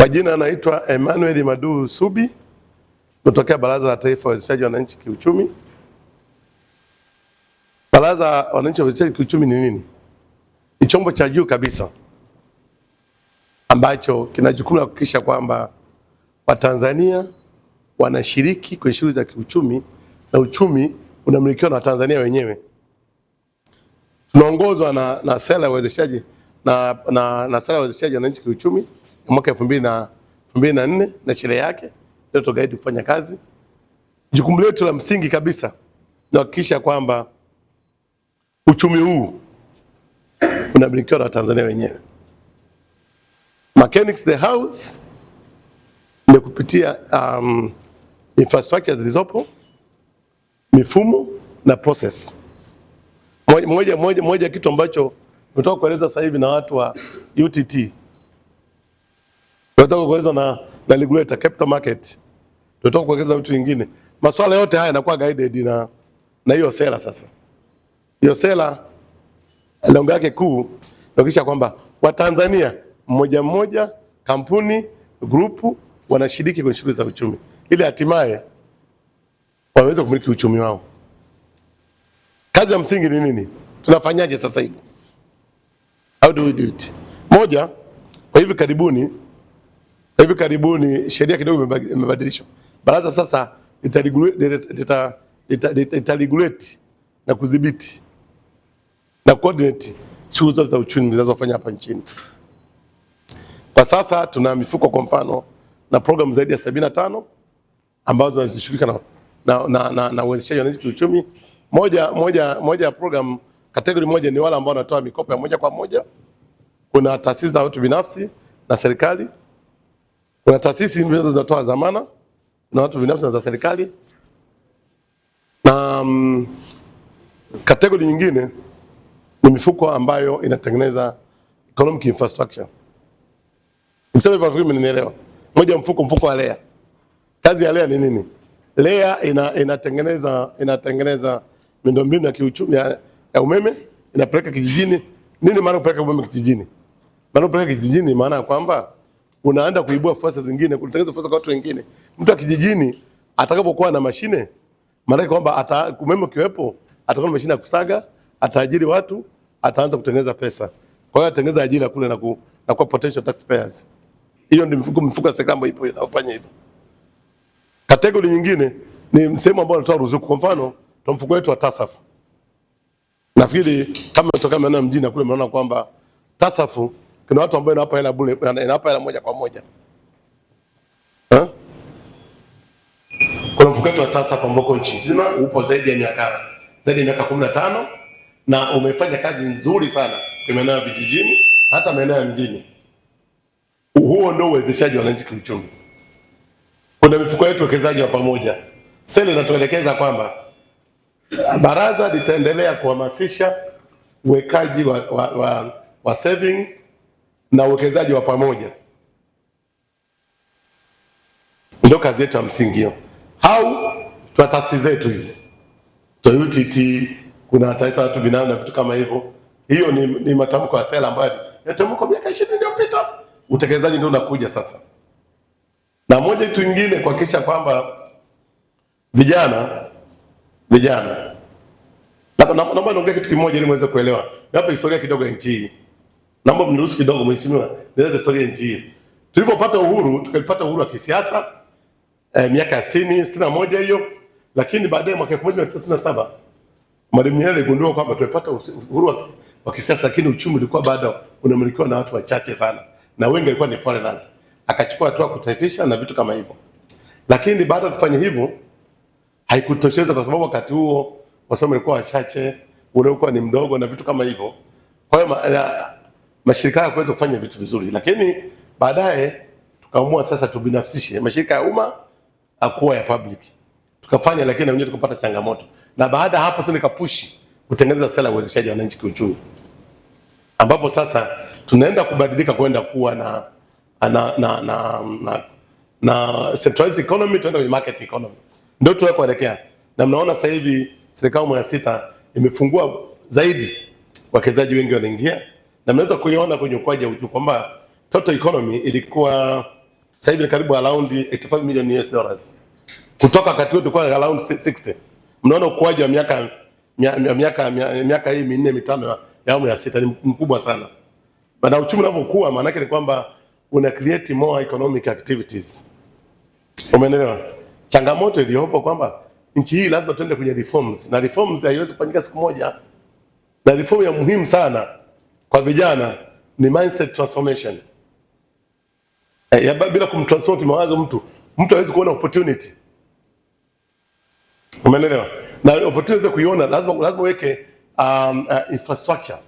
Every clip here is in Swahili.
Kwa jina anaitwa Emmanuel Madu Subi, kutokea Baraza la Taifa la Uwezeshaji Wananchi Kiuchumi. Baraza la Wananchi Uwezeshaji Kiuchumi ni nini? Ni chombo cha juu kabisa ambacho kina jukumu la kuhakikisha kwamba Watanzania wanashiriki kwenye shughuli za kiuchumi na uchumi unamilikiwa na Watanzania wenyewe. Tunaongozwa na sera ya uwezeshaji na sera ya uwezeshaji wananchi kiuchumi ya mwaka 2004 na sheria yake ndio tugaidi kufanya kazi. Jukumu letu la msingi kabisa ni kuhakikisha kwamba uchumi huu unamilikiwa na Watanzania wenyewe. Mechanics the house ni kupitia infrastructure zilizopo, mifumo na process. Moja kitu ambacho tunataka kueleza sasa hivi na watu wa UTT, tunataka kueleza na regulator capital market, tunataka kueleza vitu vingine. Masuala yote haya yanakuwa guided na hiyo sera. Sasa hiyo sera lengo lake kuu kuhakikisha kwamba Watanzania mmoja mmoja, kampuni, grupu wanashiriki kwenye shughuli za uchumi ili hatimaye waweze kumiliki uchumi wao. Kazi ya msingi ni nini? Tunafanyaje sasa hivi? How do we do it? Moja, kwa hivi karibuni sheria kidogo imebadilishwa. Baraza sasa itaregulate na kudhibiti na coordinate shughuli zote za uchumi zinazofanya hapa nchini. Kwa sasa tuna mifuko kwa mfano na programu zaidi ya 75 ambazo zinashirika na uwezeshaji wa wananchi kiuchumi. Moja ya program category moja ni wale ambao wanatoa mikopo ya moja kwa moja. Kuna taasisi za watu binafsi na serikali. Kuna taasisi ambazo zinatoa dhamana na watu binafsi na za serikali. Na category nyingine ni mifuko ambayo inatengeneza economic infrastructure. Niseme hivyo vile mnielewa. Moja mfuko wa LEA. Kazi ya LEA ni nini? LEA inatengeneza miundombinu ya kiuchumi ya umeme, inapeleka kijijini. Nini maana kupeleka umeme kijijini? Maana kupeleka kijijini maana ya kwamba unaenda kuibua fursa zingine, kutengeneza fursa kwa watu wengine. Mtu wa kijijini atakapokuwa na mashine, maana kwamba umeme kiwepo, atakuwa na mashine ya kusaga, ataajiri watu, ataanza kutengeneza pesa. Kwa hiyo atengeneza ajira kule na kwa potential taxpayers. Hiyo ndio mifuko ya serikali ambayo ipo inafanya hivyo. Kategori nyingine ni sehemu ambayo inatoa ruzuku. Kwa mfano, tuna mfuko wetu wa TASAF. Nafikiri kama kutoka maeneo mjini kule mnaona kwamba TASAF kuna watu ambao inawapa hela bure, inawapa hela moja kwa moja. Kuna mfuko wetu wa TASAF ambao nchi nzima upo zaidi ya miaka 15 na umefanya kazi nzuri sana kwa maeneo ya vijijini hata maeneo ya mjini. Huo ndio uwezeshaji wa wananchi kiuchumi. Kuna mifuko yetu wekezaji wa pamoja. Sera inatuelekeza kwamba baraza litaendelea kuhamasisha uwekaji wa saving na uwekezaji wa pamoja. Ndio kazi yetu ya msingi hiyo. Tuna taasisi zetu hizi. Tuna UTT, kuna taasisi watu binafsi na vitu kama hivyo. Hiyo ni matamko ya sera ambayo yatamkwa miaka 20 iliyopita. Utekelezaji ndio unakuja sasa. Na moja kitu kingine kuhakikisha kwamba vijana naomba niongee kitu kimoja ili muweze kuelewa. Hapa historia kidogo ya nchi hii. Naomba mniruhusu kidogo mheshimiwa, nieleze historia ya nchi hii. Tulipopata uhuru, tukapata uhuru wa kisiasa miaka ya 61 hiyo, lakini baadaye mwaka 1967 Mwalimu Nyerere aligundua kwamba tumepata uhuru wa kisiasa, lakini uchumi ulikuwa bado unamilikiwa na watu wachache sana na wengi walikuwa ni foreigners. Akachukua hatua kutaifisha na vitu kama hivyo. Lakini baada ya kufanya hivyo haikutosheleza, kwa sababu wakati huo wasomi walikuwa wachache, ule ulikuwa ni mdogo na vitu kama hivyo. Kwa hiyo mashirika haya kuweza kufanya vitu vizuri, lakini baadaye tukaamua sasa tubinafsishe mashirika ya umma akuwa ya public. Tukafanya, lakini na wenyewe tukapata changamoto. Na baada hapo sasa nikapush kutengeneza sera ya uwezeshaji wa wananchi kiuchumi, ambapo sasa tunaenda kubadilika kwenda kuwa na centralized economy, tunaenda kwenye market economy. Ndio tunakoelekea. Na mnaona sasa hivi serikali ya 6 imefungua zaidi, wawekezaji wengi wanaingia, na mnaweza kuiona kwenye ukuaji wa uchumi kwamba total economy ilikuwa Sasa hivi ni karibu around 85 million US dollars. Kutoka wakati huo tulikuwa around 60. Mnaona ukuaji wa miaka hii minne mitano ya awamu ya sita ni mkubwa sana. Na uchumi unavyokuwa maana yake ni kwamba una create more economic activities. Umeelewa? Changamoto iliyopo kwamba nchi hii lazima tuende kwenye reforms, na reforms haiwezi kufanyika siku moja. Na reform ya muhimu sana kwa vijana ni mindset transformation. Bila kumtransform kimawazo mtu hawezi kuona opportunity. Umeelewa? Na opportunity za kuiona lazima weke infrastructure,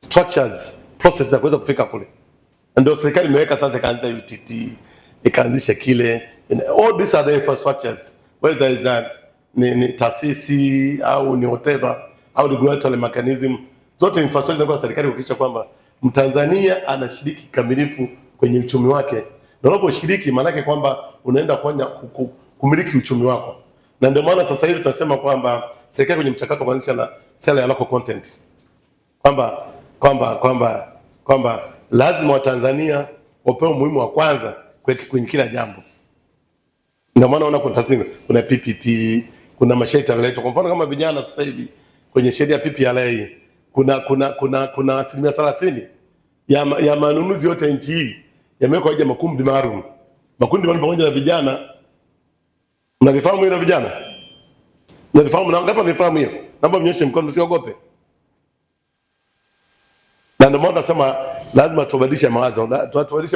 structures, process za kuweza kufika kule. Ndio serikali imeweka sasa, ikaanza UTT, ikaanzisha kile. All these are the infrastructures. Whether is ni taasisi au ni whatever au regulatory mechanism, zote infrastructure kwa serikali kuhakikisha kwamba Mtanzania anashiriki kikamilifu kwenye uchumi wake. Na unaposhiriki maana yake kwamba unaenda kumiliki uchumi wako. Na ndio maana sasa hivi tunasema kwamba serikali kwenye mchakato kuanzisha na sera ya local content. Kwamba lazima Watanzania wapewe umuhimu wa kwanza kwenye kila jambo. Ndio maana unaona kuna PPP, kuna masharti yanaletwa. Kwa mfano kama vijana sasa hivi kwenye sheria PPRA kuna 30% ya manunuzi yote nchi hii yamewekwa kwa makundi maalum. Makundi maalum pamoja na vijana. Mnalifahamu hilo vijana? Mnalifahamu na ngapi mnafahamu hiyo? Naomba mnyoshe mkono msiogope. Na ndio maana nasema lazima tubadilishe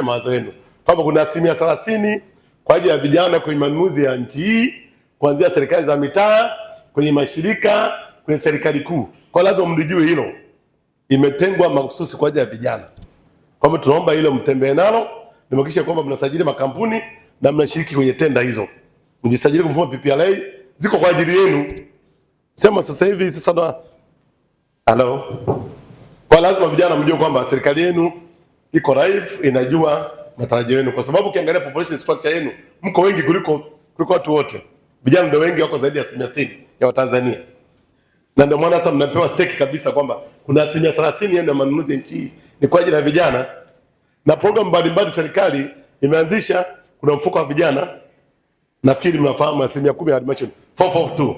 mawazo yenu. Kwamba kuna 30% kwa ajili ya vijana kwenye manunuzi ya nchi hii, kuanzia serikali za mitaa, kwenye mashirika, kwenye serikali kuu. Kwa lazima mlijue hilo. Imetengwa mahususi kwa ajili ya vijana. Kwamba tunaomba hilo mtembee nalo, nimehakikisha kwamba mnasajili makampuni na mnashiriki kwenye tenda hizo. Mjisajili kwa mfumo PPRA, ziko kwa ajili yenu. Sema sasa hivi sasa hello. Kwa lazima vijana mjue kwamba serikali yenu iko live, inajua matarajio yenu, kwa sababu ukiangalia population structure yenu mko wengi kuliko watu wote. Vijana ndio wengi, wako zaidi ya 60% ya Watanzania. Na ndio maana sasa mnapewa stake kabisa kwamba kuna 30% ya manunuzi nchi ni kwa ajili ya vijana. Na program mbalimbali serikali imeanzisha. Kuna mfuko wa vijana, nafikiri mnafahamu, 10% ya halmashauri 442.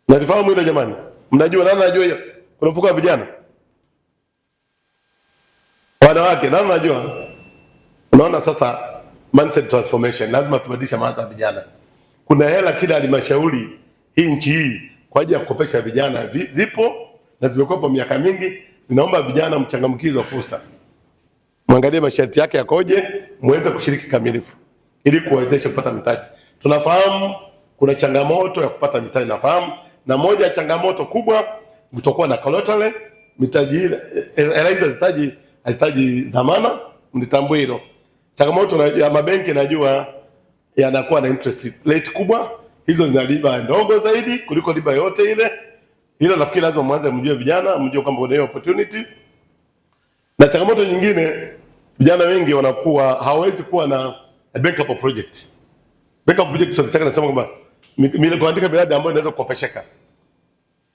Mnafahamu hilo jamani? Mnajua? Nani anajua hiyo? Kuna mfuko wa vijana wanawake, nani anajua? Unaona sasa mindset transformation, lazima tubadilishe mawazo ya vijana. Kuna hela kila halmashauri hii nchi hii kwa ajili ya kukopesha vijana zipo na zimekuwepo miaka mingi. Ninaomba vijana mchangamkizo fursa. Mwangalie masharti yake yakoje, muweze kushiriki kamilifu ili kuwezesha kupata mitaji. Tunafahamu kuna changamoto ya kupata mitaji, nafahamu. Na moja ya changamoto kubwa kutokuwa na collateral, mitaji hazitaji dhamana, mlitambue hilo. Changamoto ya mabenki najua yanakuwa na interest rate kubwa, hizo zina riba ndogo zaidi kuliko riba yote ile. Hilo nafikiri lazima mwanze mjue vijana, mjue kwamba kuna hiyo opportunity. Na changamoto nyingine, vijana wengi wanakuwa hawezi kuwa na bankable project. Bankable project sio nasema kwamba kuandika miradi ambayo inaweza kukopesheka.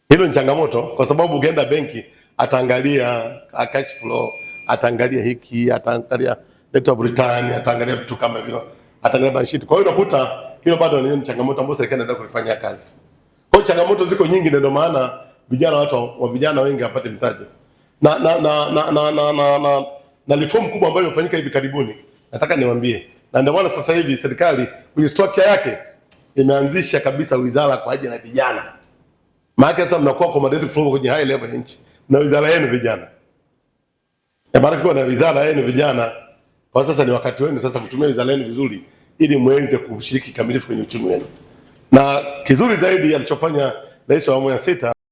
Hilo ni changamoto, kwa sababu ukienda benki ataangalia cash flow, ataangalia hiki, ataangalia rate of return, ataangalia vitu kama hivyo, ataangalia balance sheet. Kwa hiyo unakuta hilo bado ni changamoto ambayo serikali inataka kufanyia kazi. Kwa hiyo changamoto ziko nyingi, ndio maana vijana wengi hawapati mtaji. Na reform kubwa ambayo imefanyika hivi karibuni, nataka niwaambie. Na ndio maana sasa hivi serikali kwenye structure yake imeanzisha kabisa wizara kwa ajili ya vijana. Maana sasa mnakuwa accommodated flow kwenye high level ya nchi na wizara yenu vijana. Maana kwa na wizara yenu vijana, kwa sasa ni wakati wenu sasa kutumia wizara yenu vizuri ili muweze kushiriki kamilifu kwenye uchumi wenu. Na kizuri zaidi alichofanya Rais wa awamu ya 6